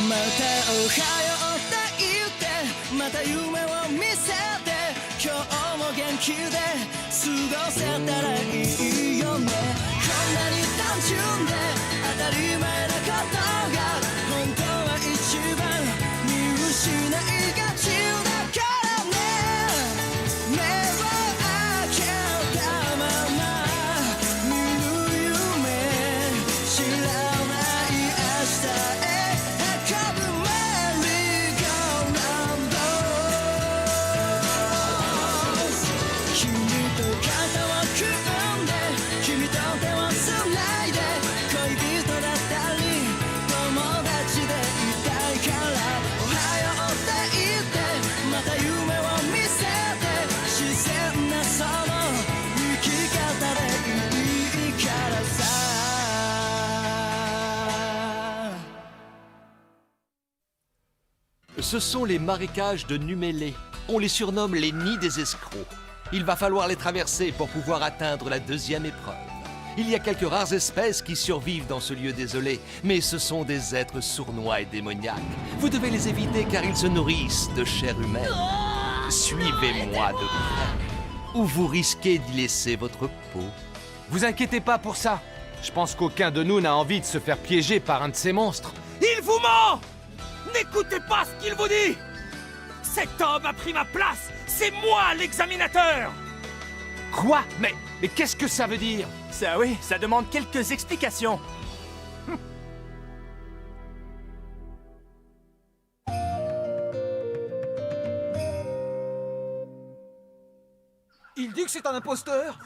またおはようって言ってまた夢を見せて今日も元気で過ごせたらいいよねこんなに単純で当たり前なことが本当は一番見失いがちだからね目を開けたまま見る夢知らない明日へ運ぶメリーゴーラウンド君と肩を組んで君と手をつないで恋人だったり友達でいたいからおはようって言ってまた夢を見せて自然なその生き方でいいからさCe sont les marécages de Numélé. On les surnomme les nids des escrocs. Il va falloir les traverser pour pouvoir atteindre la deuxième épreuve. Il y a quelques rares espèces qui survivent dans ce lieu désolé, mais ce sont des êtres sournois et démoniaques. Vous devez les éviter car ils se nourrissent de chair humaine. Suivez-moi de près, ou vous risquez d'y laisser votre peau. Vous inquiétez pas pour ça. Je pense qu'aucun de nous n'a envie de se faire piéger par un de ces monstres. Il vous ment! N'écoutez pas ce qu'il vous dit! Cet homme a pris ma place! C'est moi l'examinateur! Quoi? Mais qu'est-ce que ça veut dire? Ça oui, ça demande quelques explications. Il dit que c'est un imposteur.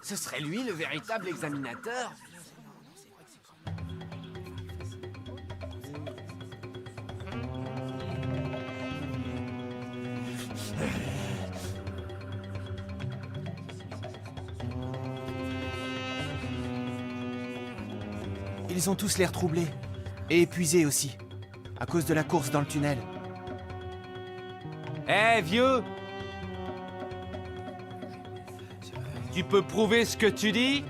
Ce serait lui le véritable examinateur? Ils ont tous l'air troublés. Et épuisés aussi. À cause de la course dans le tunnel. Eh, vieux! Tu peux prouver ce que tu dis?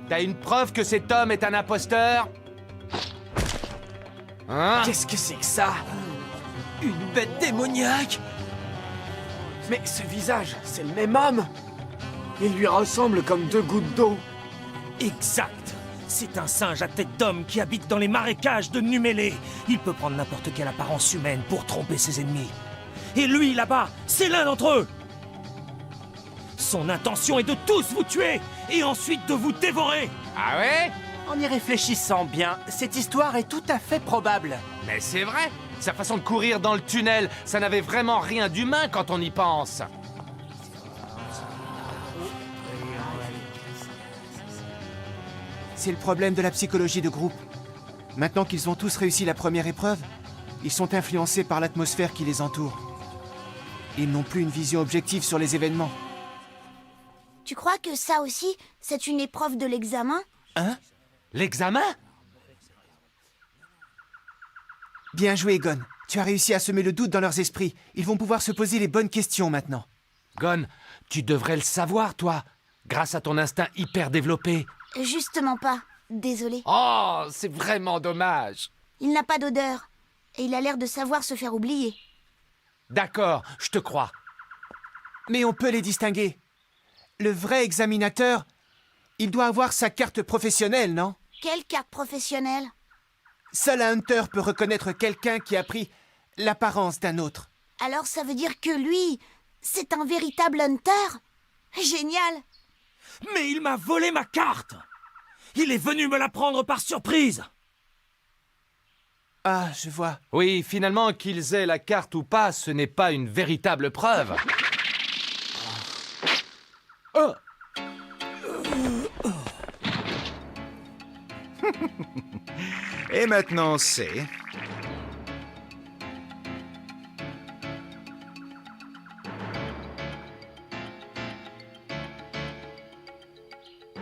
T'as une preuve que cet homme est un imposteur? Hein? Qu'est-ce que c'est que ça? Une bête démoniaque? Mais ce visage, c'est le même homme! Il lui ressemble comme deux gouttes d'eau. Exact. C'est un singe à tête d'homme qui habite dans les marécages de Numélé. Il peut prendre n'importe quelle apparence humaine pour tromper ses ennemis. Et lui, là-bas, c'est l'un d'entre eux. Son intention est de tous vous tuer et ensuite de vous dévorer. Ah ouais? En y réfléchissant bien, cette histoire est tout à fait probable. Mais c'est vrai! Sa façon de courir dans le tunnel, ça n'avait vraiment rien d'humain quand on y pense. C'est le problème de la psychologie de groupe. Maintenant qu'ils ont tous réussi la première épreuve, ils sont influencés par l'atmosphère qui les entoure. Ils n'ont plus une vision objective sur les événements. Tu crois que ça aussi, c'est une épreuve de l'examen? Hein? L'examen? Bien joué, Gon. Tu as réussi à semer le doute dans leurs esprits. Ils vont pouvoir se poser les bonnes questions maintenant. Gon, tu devrais le savoir, toi, grâce à ton instinct hyper développé. Justement pas. Désolé. Oh, c'est vraiment dommage. Il n'a pas d'odeur. Et il a l'air de savoir se faire oublier. D'accord, je te crois. Mais on peut les distinguer. Le vrai examinateur, il doit avoir sa carte professionnelle, non? Quelle carte professionnelle? Seul un hunter peut reconnaître quelqu'un qui a pris l'apparence d'un autre. Alors ça veut dire que lui, c'est un véritable hunter? Génial! Mais il m'a volé ma carte! Il est venu me la prendre par surprise! Ah, je vois. Oui, finalement, qu'ils aient la carte ou pas, ce n'est pas une véritable preuve. Oh. Et maintenant on sait.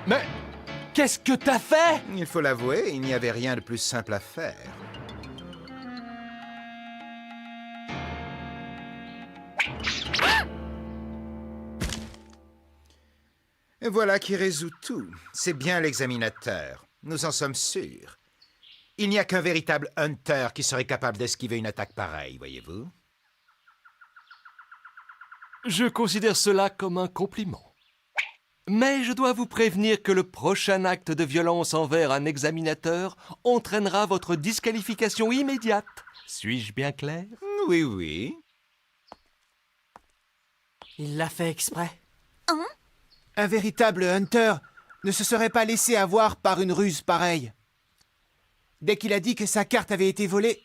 Mais qu'est-ce que t'as fait? Il faut l'avouer, il n'y avait rien de plus simple à faire. Et voilà qui résout tout. C'est bien l'examinateur. Nous en sommes sûrs. Il n'y a qu'un véritable Hunter qui serait capable d'esquiver une attaque pareille, voyez-vous. Je considère cela comme un compliment. Mais je dois vous prévenir que le prochain acte de violence envers un examinateur entraînera votre disqualification immédiate. Suis-je bien clair? Oui, oui. Il l'a fait exprès. Un véritable Hunter ne se serait pas laissé avoir par une ruse pareille. Dès qu'il a dit que sa carte avait été volée,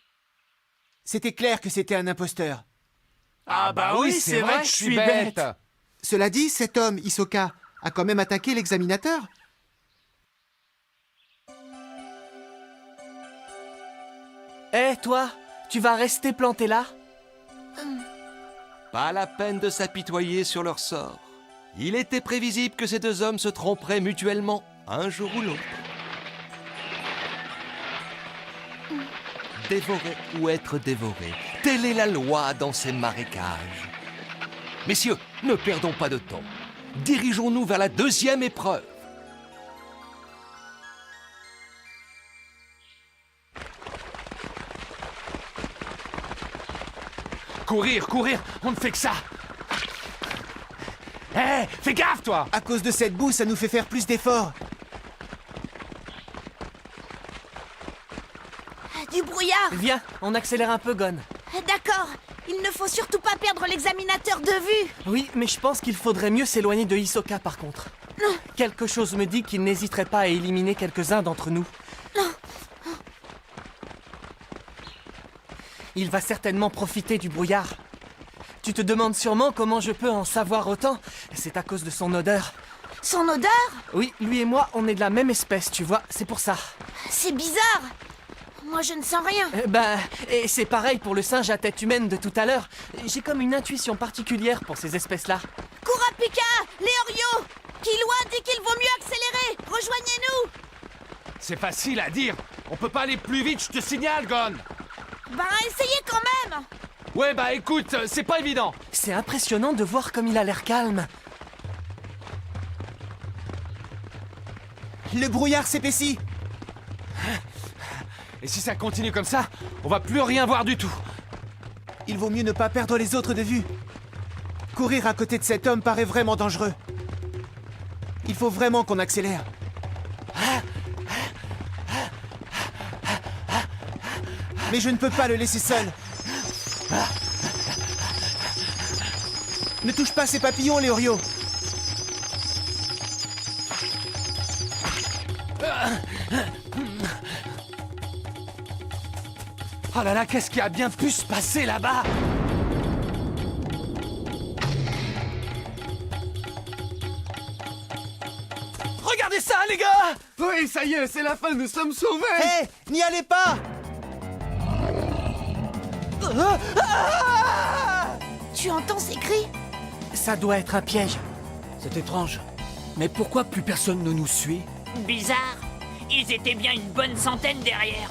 c'était clair que c'était un imposteur. Ah bah oui, c'est vrai que je suis bête. Cela dit, cet homme, Hisoka, a quand même attaqué l'examinateur. Eh, toi, tu vas rester planté là? Pas la peine de s'apitoyer sur leur sort. Il était prévisible que ces deux hommes se tromperaient mutuellement, un jour ou l'autre. Dévorer ou être dévoré, telle est la loi dans ces marécages. Messieurs, ne perdons pas de temps. Dirigeons-nous vers la deuxième épreuve. Courir, courir, on ne fait que ça. Hé, fais gaffe, toi. À cause de cette boue, ça nous fait faire plus d'efforts. Du brouillard. Viens, on accélère un peu, Gon. D'accord. Il ne faut surtout pas perdre l'examinateur de vue. Oui, mais je pense qu'il faudrait mieux s'éloigner de Hisoka, par contre. Quelque chose me dit qu'il n'hésiterait pas à éliminer quelques-uns d'entre nous. Il va certainement profiter du brouillard. Tu te demandes sûrement comment je peux en savoir autant. C'est à cause de son odeur. Son odeur? Oui, lui et moi, on est de la même espèce, tu vois, c'est pour ça. C'est bizarre. Moi, je ne sens rien. Et c'est pareil pour le singe à tête humaine de tout à l'heure. J'ai comme une intuition particulière pour ces espèces-là. Kurapika, Leorio, Killua dit qu'il vaut mieux accélérer. Rejoignez-nous. C'est facile à dire. On peut pas aller plus vite, je te signale, Gon. Ben, essayez quand même. Ouais, bah écoute, c'est pas évident. C'est impressionnant de voir comme il a l'air calme. Le brouillard s'épaissit. Et si ça continue comme ça, on va plus rien voir du tout. Il vaut mieux ne pas perdre les autres de vue. Courir à côté de cet homme paraît vraiment dangereux. Il faut vraiment qu'on accélère. Mais je ne peux pas le laisser seul. Ne touche pas ces papillons, Leorio. Oh là là, qu'est-ce qui a bien pu se passer là-bas? Regardez ça, les gars! Oui, ça y est, c'est la fin, nous sommes sauvés. Hé, n'y allez pas! Tu entends ces cris? Ça doit être un piège. C'est étrange. Mais pourquoi plus personne ne nous suit? Bizarre. Ils étaient bien une bonne centaine derrière.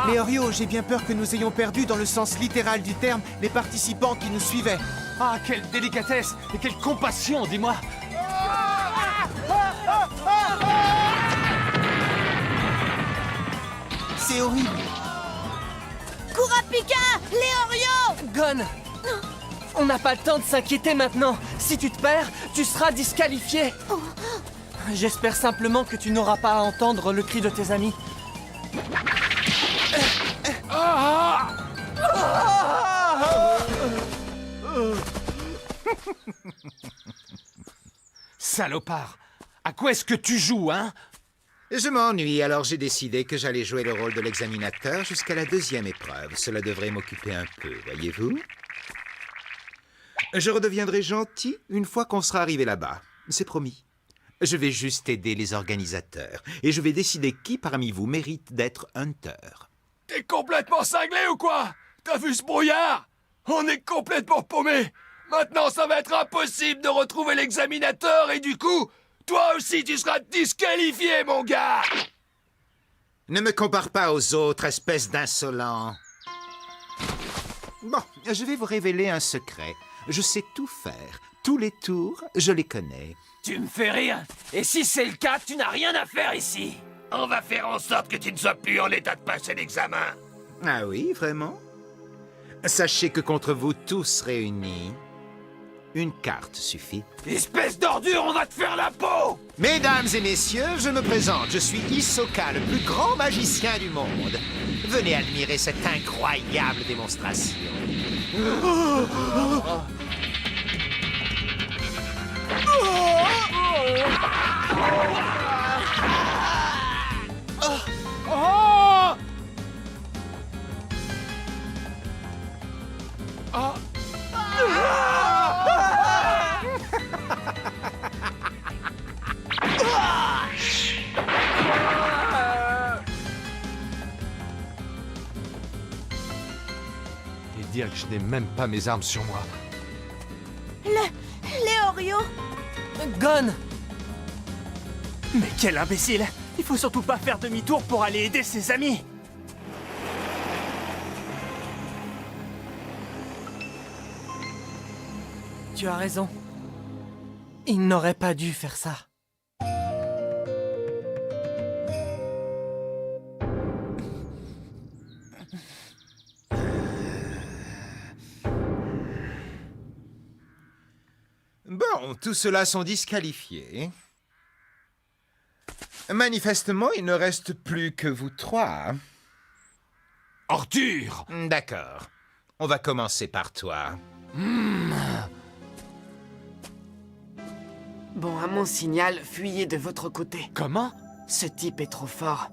Leorio, j'ai bien peur que nous ayons perdu, dans le sens littéral du terme, les participants qui nous suivaient. Ah, quelle délicatesse et quelle compassion, dis-moi! C'est horrible. Kurapika, Leorio. Gon, on n'a pas le temps de s'inquiéter maintenant. Si tu te perds, tu seras disqualifié. J'espère simplement que tu n'auras pas à entendre le cri de tes amis. Salopard! À quoi est-ce que tu joues, hein? Je m'ennuie, alors j'ai décidé que j'allais jouer le rôle de l'examinateur jusqu'à la deuxième épreuve. Cela devrait m'occuper un peu, voyez-vous? Je redeviendrai gentil une fois qu'on sera arrivé là-bas. C'est promis. Je vais juste aider les organisateurs. Et je vais décider qui parmi vous mérite d'être Hunter. T'es complètement cinglé ou quoi? T'as vu ce brouillard? On est complètement paumé. Maintenant, ça va être impossible de retrouver l'examinateur et du coup, toi aussi tu seras disqualifié, mon gars! Ne me compare pas aux autres, espèce d'insolent. Bon, je vais vous révéler un secret. Je sais tout faire. Tous les tours, je les connais. Tu me fais rire. Et si c'est le cas, tu n'as rien à faire ici. On va faire en sorte que tu ne sois plus en état de passer l'examen. Ah oui, vraiment? Sachez que contre vous tous réunis, une carte suffit. Espèce d'ordure, on va te faire la peau. Mesdames et messieurs, je me présente. Je suis Hisoka, le plus grand magicien du monde. Venez admirer cette incroyable démonstration. Et dire que je n'ai même pas mes armes sur moi. Léorio! Gon. Mais quel imbécile. Il faut surtout pas faire demi-tour pour aller aider ses amis. Tu as raison. Il n'aurait pas dû faire ça. Bon, tous ceux-là sont disqualifiés. Manifestement, il ne reste plus que vous trois. Ordure! D'accord. On va commencer par toi. Bon, à mon signal, fuyez de votre côté. Comment? Ce type est trop fort.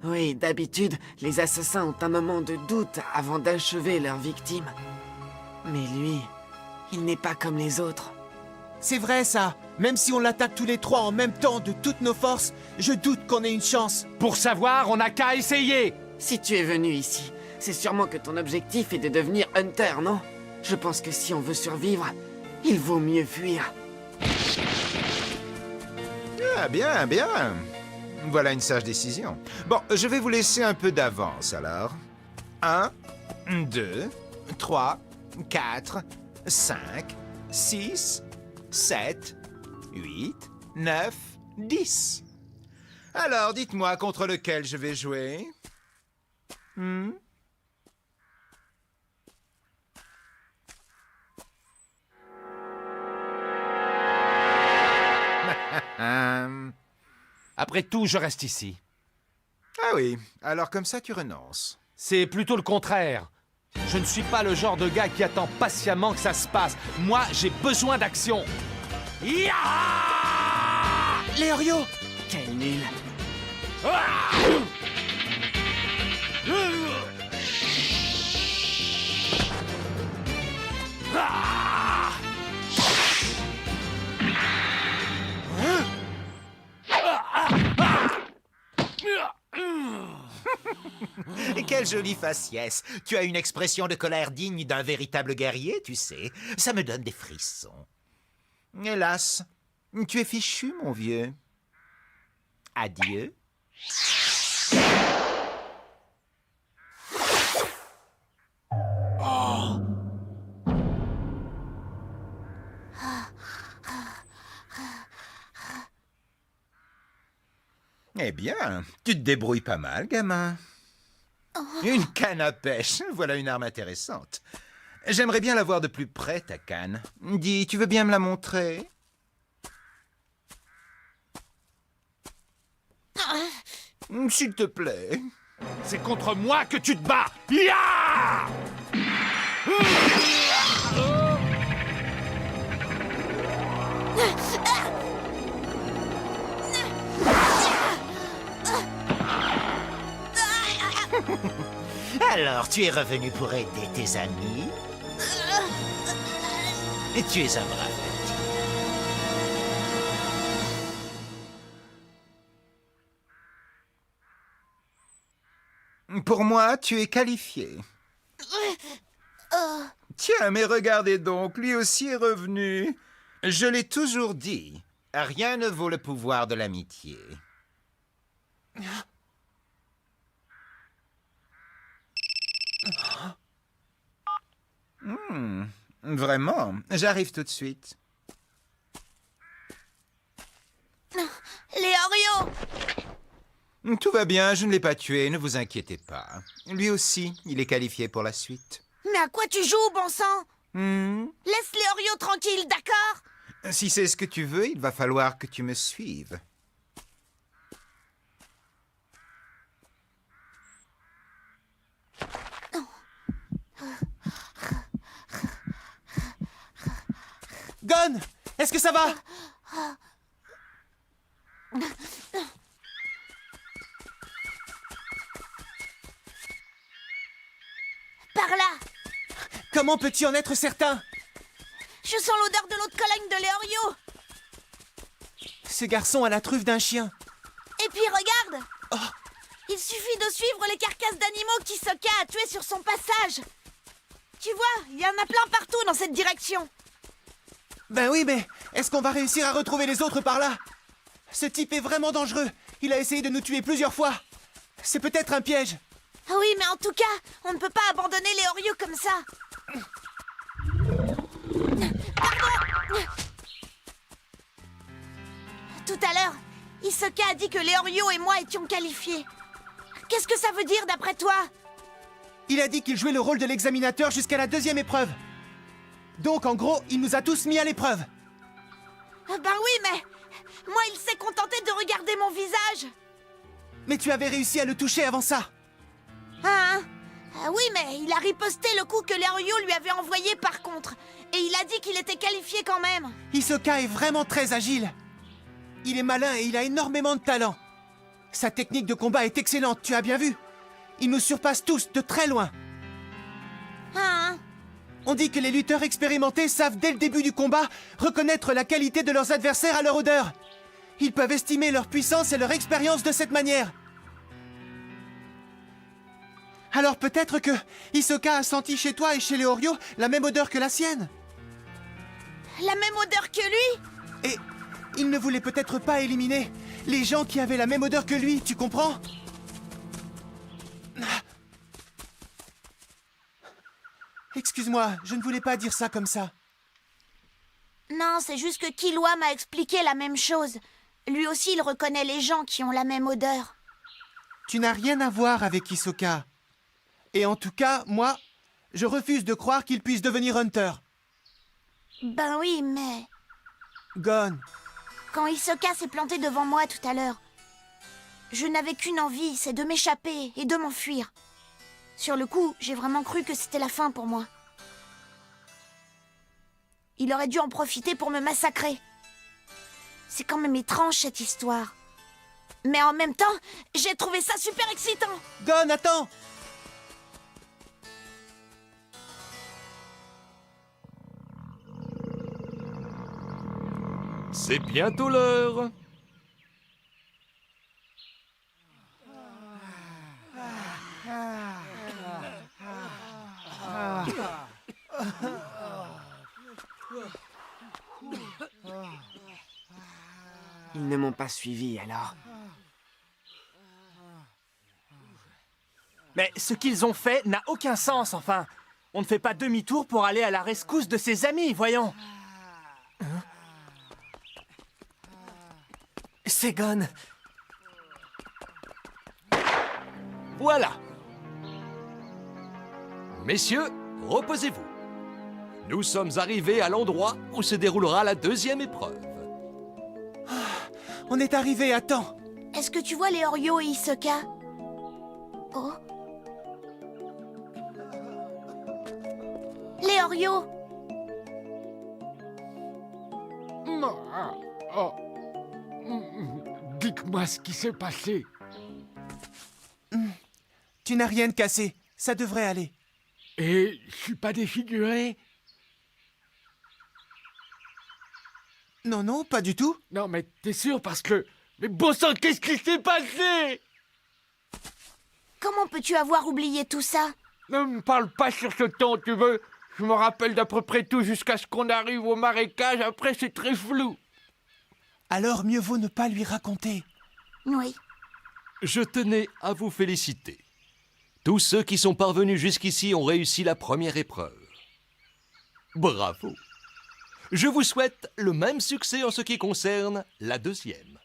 Oui, d'habitude, les assassins ont un moment de doute avant d'achever leur victime. Mais lui, il n'est pas comme les autres. C'est vrai ça. Même si on l'attaque tous les trois en même temps de toutes nos forces, je doute qu'on ait une chance. Pour savoir, on n'a qu'à essayer! Si tu es venu ici, c'est sûrement que ton objectif est de devenir Hunter, non? Je pense que si on veut survivre, il vaut mieux fuir. Ah, bien, bien. Voilà une sage décision. Bon, je vais vous laisser un peu d'avance, alors. 1, 2, 3, 4, 5, 6, 7, 8, 9, 10. Alors, dites-moi contre lequel je vais jouer. Après tout, je reste ici. Ah oui, alors comme ça tu renonces. C'est plutôt le contraire. Je ne suis pas le genre de gars qui attend patiemment que ça se passe. Moi, j'ai besoin d'action. Ya! Léorio! Quel nul. Et quelle jolie faciès. Tu as une expression de colère digne d'un véritable guerrier, tu sais. Ça me donne des frissons. Hélas, tu es fichu, mon vieux. Adieu. Eh bien, tu te débrouilles pas mal, gamin. Une canne à pêche, voilà une arme intéressante. J'aimerais bien la voir de plus près, ta canne. Dis, tu veux bien me la montrer? S'il te plaît. C'est contre moi que tu te bats. Ya! Alors, tu es revenu pour aider tes amis? Et tu es un brave petit. Pour moi, tu es qualifié. Tiens, mais regardez donc, lui aussi est revenu. Je l'ai toujours dit, rien ne vaut le pouvoir de l'amitié. Vraiment, j'arrive tout de suite. Les Oreos! Tout va bien, je ne l'ai pas tué, ne vous inquiétez pas. Lui aussi, il est qualifié pour la suite. Mais à quoi tu joues, bon sang? Laisse les Oreos tranquilles, d'accord? Si c'est ce que tu veux, il va falloir que tu me suives. Gon, est-ce que ça va? Par là! Comment peux-tu en être certain? Je sens l'odeur de l'eau de Cologne de Léorio! Ce garçon a la truffe d'un chien. Et puis regarde! Il suffit de suivre les carcasses d'animaux qu'Hisoka a tués sur son passage! Tu vois, il y en a plein partout dans cette direction! Ben oui, mais est-ce qu'on va réussir à retrouver les autres par là? Ce type est vraiment dangereux. Il a essayé de nous tuer plusieurs fois. C'est peut-être un piège. Ah oui, mais en tout cas, on ne peut pas abandonner les Oreos comme ça! Pardon! Tout à l'heure, Hisoka a dit que les Oreos et moi étions qualifiés. Qu'est-ce que ça veut dire d'après toi? Il a dit qu'il jouait le rôle de l'examinateur jusqu'à la 2e épreuve. Donc, en gros, il nous a tous mis à l'épreuve. Ben oui, mais moi, il s'est contenté de regarder mon visage. Mais tu avais réussi à le toucher avant ça. Ah oui, mais il a riposté le coup que les Oreos lui avait envoyé par contre. Et il a dit qu'il était qualifié quand même. Hisoka est vraiment très agile. Il est malin et il a énormément de talent. Sa technique de combat est excellente, tu as bien vu. Il nous surpasse tous de très loin. On dit que les lutteurs expérimentés savent dès le début du combat reconnaître la qualité de leurs adversaires à leur odeur. Ils peuvent estimer leur puissance et leur expérience de cette manière. Alors peut-être que Hisoka a senti chez toi et chez les Oreos la même odeur que la sienne. La même odeur que lui? Et il ne voulait peut-être pas éliminer les gens qui avaient la même odeur que lui, tu comprends? Excuse-moi, je ne voulais pas dire ça comme ça. Non, c'est juste que Killua m'a expliqué la même chose. Lui aussi, il reconnaît les gens qui ont la même odeur. Tu n'as rien à voir avec Hisoka. Et en tout cas, moi, je refuse de croire qu'il puisse devenir Hunter. Ben oui, mais... Gon, Quand Hisoka s'est planté devant moi tout à l'heure, je n'avais qu'une envie, c'est de m'échapper et de m'enfuir. Sur le coup, j'ai vraiment cru que c'était la fin pour moi. Il aurait dû en profiter pour me massacrer. C'est quand même étrange cette histoire. Mais en même temps, j'ai trouvé ça super excitant. Gon, attends! C'est bientôt l'heure. Ils ne m'ont pas suivi, alors. Mais ce qu'ils ont fait n'a aucun sens, enfin. On ne fait pas demi-tour pour aller à la rescousse de ses amis, voyons. C'est Gon. Voilà. Messieurs, reposez-vous. Nous sommes arrivés à l'endroit où se déroulera la 2e épreuve. On est arrivé à temps. Est-ce que tu vois les Oreos et Hisoka? Oh. Les Oreos! Dites-moi ce qui s'est passé. Tu n'as rien de cassé. Ça devrait aller. Et je suis pas défiguré? Non, non, pas du tout. Non, mais t'es sûr parce que... Mais bon sang, qu'est-ce qui s'est passé? Comment peux-tu avoir oublié tout ça? Ne me parle pas sur ce ton, tu veux? Je me rappelle d'à peu près tout jusqu'à ce qu'on arrive au marécage. Après, c'est très flou. Alors mieux vaut ne pas lui raconter. Oui. Je tenais à vous féliciter. Tous ceux qui sont parvenus jusqu'ici ont réussi la première épreuve. Bravo. Je vous souhaite le même succès en ce qui concerne la deuxième.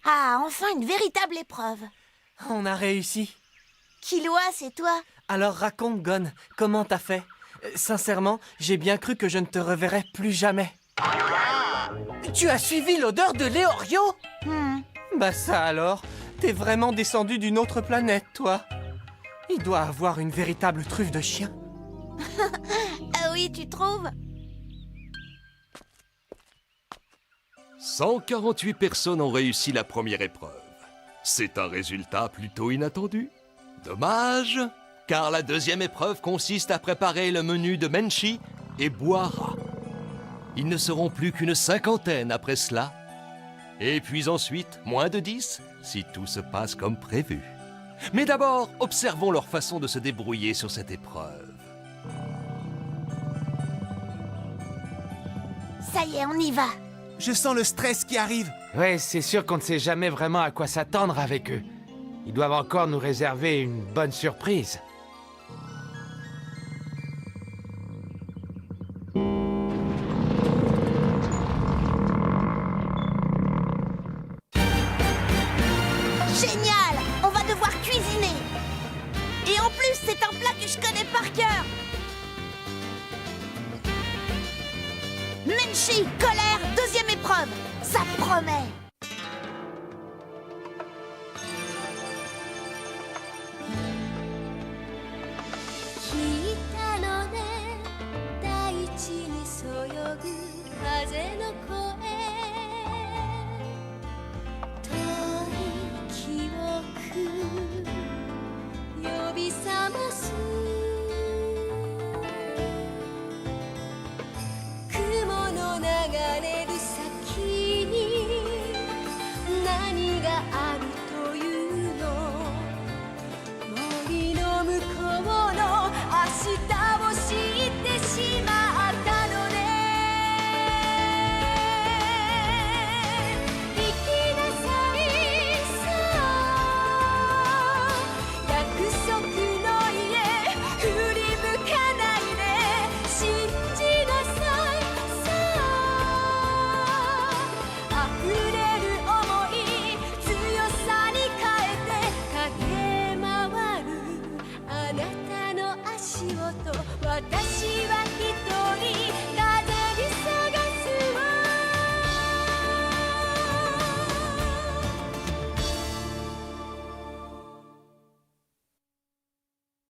Ah, enfin une véritable épreuve. On a réussi. Killua, c'est toi. Alors raconte, Gon, comment t'as fait? Sincèrement, j'ai bien cru que je ne te reverrais plus jamais. Tu as suivi l'odeur de Léorio? Bah ça alors, t'es vraiment descendu d'une autre planète, toi. Il doit avoir une véritable truffe de chien. Ah oui, tu trouves? 148 personnes ont réussi la première épreuve. C'est un résultat plutôt inattendu. Dommage, car la deuxième épreuve consiste à préparer le menu de Menchi et Boara. Ils ne seront plus qu'une cinquantaine après cela. Et puis ensuite, moins de 10, si tout se passe comme prévu. Mais d'abord, observons leur façon de se débrouiller sur cette épreuve. Ça y est, on y va. Je sens le stress qui arrive. Ouais, c'est sûr qu'on ne sait jamais vraiment à quoi s'attendre avec eux. Ils doivent encore nous réserver une bonne surprise. Génial! On va devoir cuisiner. Et en plus, c'est un plat que je connais par cœur. Menchi, colère, deuxième épreuve. Ça promet.